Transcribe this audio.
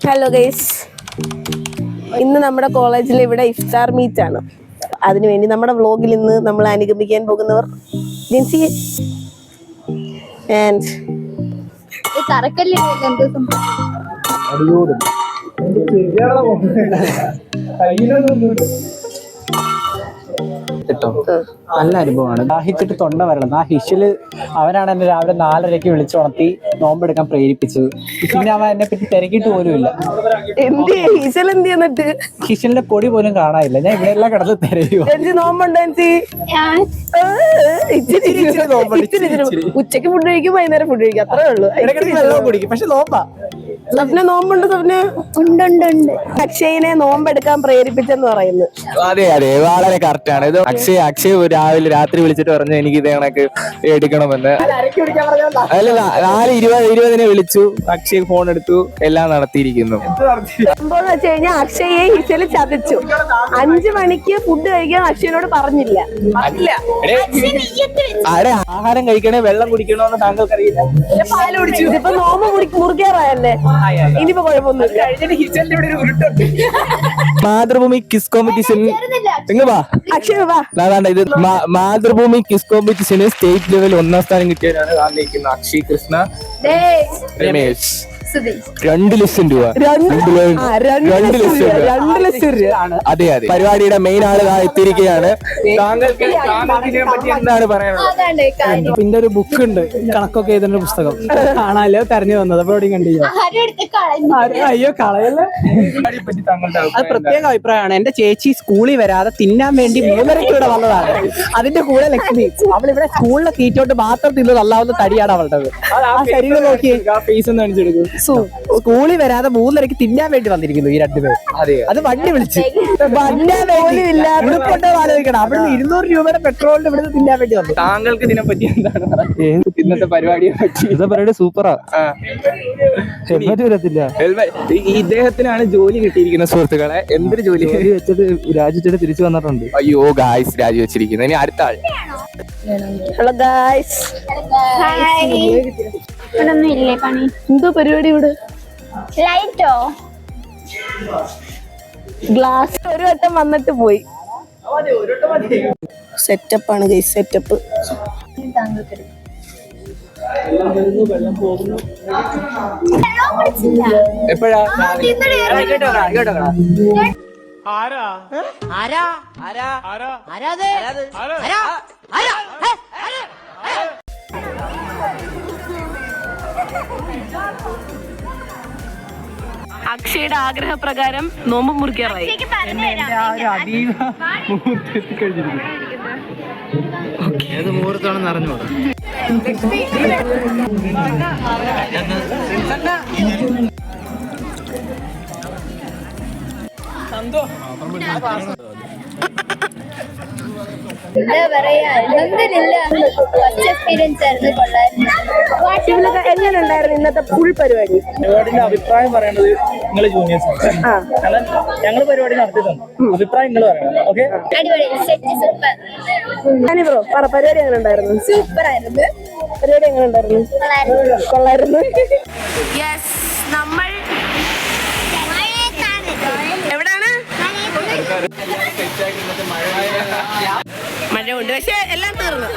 Hello guys, ഇന്ന് നമ്മുടെ കോളേജിൽ ഇവിടെ ഇഫ്താർ മീറ്റ് ആണ്. അതിനുവേണ്ടി നമ്മുടെ വ്ലോഗിൽ ഇന്ന് നമ്മൾ അനുഗമിക്കാൻ പോകുന്നവർ ജിൻസി ആൻഡ് നല്ല അനുഭവമാണ്. ദാഹിച്ചിട്ട് തൊണ്ട വരണം. ആ ഹിഷില് അവനാണ് എന്നെ രാവിലെ 4:30 വിളിച്ചുണർത്തി നോമ്പെടുക്കാൻ പ്രേരിപ്പിച്ചത്. പിന്നെ അവൻ എന്നെ പറ്റി തിരക്കിയിട്ട് പോലും ഇല്ല. ഹിഷലിന്റെ പൊടി പോലും കാണാനില്ല. ഞാൻ ഇവിടെ എല്ലാം കിടന്ന് തിരയുക. ഉച്ചക്ക് ഫുഡ് കഴിക്കും, വൈകുന്നേരം ഫുഡ് കഴിക്കും, അത്രേ ഉള്ളൂ. വെള്ളം കുടിക്കും, പക്ഷെ നോമ്പാ. സ്വപ്ന നോമ്പുണ്ട്. സ്വപ്ന ഉണ്ട്. അക്ഷയനെ നോമ്പെടുക്കാൻ പ്രേരിപ്പിച്ചെന്ന് പറയുന്നു. അതെ അതെ, വളരെ കറക്റ്റ് ആണ് ഇത്. അക്ഷയ് രാത്രി വിളിച്ചിട്ട് പറഞ്ഞു എനിക്ക് ഇത് കണക്ക് എടുക്കണമെന്ന്. അല്ലല്ല, 4:20 വിളിച്ചു. അക്ഷയ് ഫോൺ എടുത്തു, എല്ലാം നടത്തിയിരിക്കുന്നു. സംഭവം വെച്ച് കഴിഞ്ഞാൽ അക്ഷയെ ഹിസല് ചതിച്ചു. 5 മണിക്ക് ഫുഡ് കഴിക്കാൻ അക്ഷയനോട് പറഞ്ഞില്ല. ആഹാരം കഴിക്കണേ വെള്ളം കുടിക്കണോന്ന് താങ്കൾക്കറിയില്ല. പാല് കുടിച്ചു. ഇതിപ്പോ നോമ്പ് മുറിക്കാറായല്ലേ, ഇനിയിപ്പോ കുഴപ്പമൊന്നുമില്ല. മാതൃഭൂമി ക്വിസ് കോമ്പറ്റീഷൻ അക്ഷയ് വാ. ഇത് മാതൃഭൂമി ക്വിസ് കോമ്പറ്റീഷന് സ്റ്റേറ്റ് ലെവൽ 1ാം സ്ഥാനം കിട്ടിയവരാണ് വന്നിരിക്കുന്നത്. അക്ഷയ് കൃഷ്ണ, രമേശ്. 2 ലക്ഷം രൂപ. 2 ലക്ഷം രൂപ. അതെ അതെ, പരിപാടിയുടെ മെയിൻ ആള് എത്തിയിരിക്കുകയാണ്. താങ്കൾക്ക് പറ്റി എന്താണ് പറയാനുള്ളത്? പിന്നെ ഒരു ബുക്ക് ഉണ്ട്, കണക്കൊക്കെ എഴുതുന്ന പുസ്തകം. കാണാല്ലോ, തെരഞ്ഞു വന്നത്. അപ്പൊ എവിടെയും കണ്ടില്ല. അയ്യോ കളയല്ലേ. അത് പ്രത്യേക അഭിപ്രായമാണ്. എന്റെ ചേച്ചി സ്കൂളിൽ വരാതെ തിന്നാൻ വേണ്ടി 3:30 ഇവിടെ വന്നതാണ്. അതിന്റെ കൂടെ ലക്ഷ്മി, അവളിവിടെ സ്കൂളിലെ തീറ്റോട്ട് മാത്രം തിന്നത് അല്ലാവുന്ന തടിയാണ് അവളുടെ. ആ ശരീരം നോക്കി ഫേസ് ഒന്ന് കാണിച്ചെടുക്കും. സ്കൂളിൽ വരാതെ 3:30 തിന്നാൻ വേണ്ടി വന്നിരിക്കുന്നു ഈ 2 പേർ. അത് വണ്ടി വിളിച്ച് ആലോചിക്കണം. അവിടുന്ന് 200 രൂപയുടെ പെട്രോളിന് ഇവിടുന്ന് തിന്നാൻ വേണ്ടി വന്നു. താങ്കൾക്ക് ഇതിനെ പറ്റി എന്താണ് ഇന്നത്തെ പരിപാടിയെ പറ്റി? ഇന്നത്തെ പരിപാടി സൂപ്പറാ. ഹെൽമെറ്റ് വരത്തില്ല. ഇദ്ദേഹത്തിനാണ് ജോലി കിട്ടിയിരിക്കുന്ന സുഹൃത്തുക്കളെ. എന്തൊരു ജോലി വെച്ചിട്ട് രാജിച്ചിട്ട് തിരിച്ചു വന്നിട്ടുണ്ട്. അയ്യോ ഗായ്സ്, രാജിവെച്ചിരിക്കുന്നത്. ഇനി അടുത്ത ആൾ. Hello guys. എന്തോ പരിപാടി ഇവിടെ? ലൈറ്റോ ഗ്ലാസ് ഒരു വട്ടം വന്നിട്ട് പോയി. സെറ്റപ്പ് ആണ് ഗൈസ്, സെറ്റപ്പ്. എപ്പോഴാ? അക്ഷയുടെ ആഗ്രഹപ്രകാരം നോമ്പ് മുറിക്കാറായി. ഏത് മുഹൂർത്തമാണെന്ന് അറിഞ്ഞോടാ. എന്താ പറയാ, എക്സ്പീരിയൻസ് ആയിരുന്നു. എങ്ങനെ ഉണ്ടായിരുന്നു ഇന്നത്തെ ഫുൾ പരിപാടി? പരിപാടിന്റെ അഭിപ്രായം പറയേണ്ടത് നിങ്ങൾ ജൂനിയേഴ്സ് ആണ്. ഞങ്ങൾ പരിപാടി നടത്തി തന്നു. അഭിപ്രായം നിങ്ങൾ പറയണം. ഓക്കെ, അടിപൊളി, സെറ്റ് സൂപ്പർ. ബ്രോ പറ, പരിപാടി എങ്ങനെ ഉണ്ടായിരുന്നു? സൂപ്പർ ആയിരുന്നു. പരിപാടി എങ്ങനെ ഉണ്ടായിരുന്നു? കൊള്ളായിരുന്നു. നമ്മൾ എവിടാണ്? മഴ ഉണ്ട്, പക്ഷെ എല്ലാം തീർന്നു.